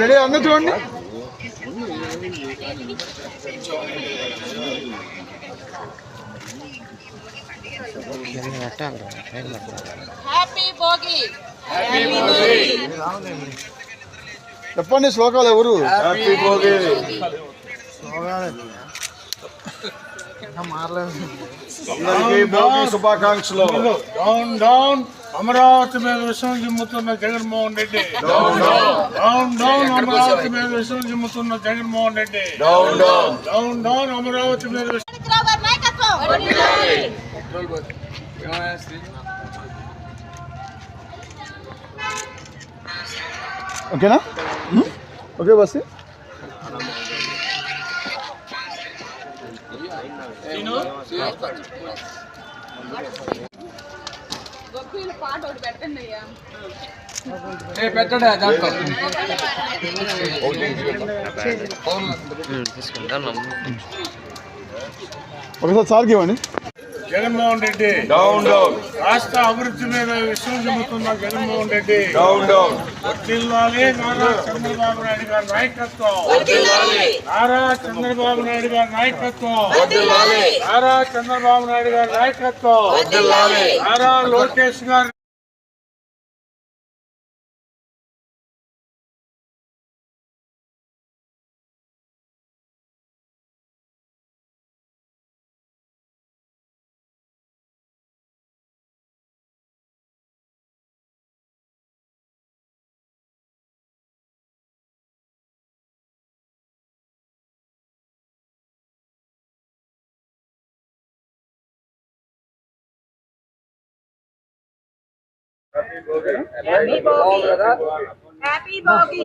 Ready అందరూ చూడండి. చెప్పండి శ్లోకాలు ఎవరు? హ్యాపీ భోగి. అందరికీ భోగి శుభాకాంక్షలు. డౌన్ డౌన్ అమరావతి మీద విషయం జిమ్ముతున్న జగన్మోహన్ రెడ్డి. డౌన్ డౌన్ అమరావతి మీద విషయం జిమ్ముతున్న జగన్మోహన్ రెడ్డి. డౌన్ డౌన్ అమరావతి మీద ఓకేనా? ఓకే బస్ పెట్టడా దాంట్లో ఒకసారి సార్కి ఇవ్వండి. జగన్మోహన్ రెడ్డి డౌన్ డౌన్ రాష్ట్ర అభివృద్ధి మీద విషయం చెబుతున్న జగన్మోహన్ రెడ్డి డౌన్ డౌన్ వర్ధిల్లాలి నారా చంద్రబాబు నాయుడు గారి నాయకత్వం. నారా చంద్రబాబు నాయుడు గారి నాయకత్వం. నారా చంద్రబాబు నాయుడు గారి నాయకత్వం. నారా లోకేష్ గారు Happy Bogi.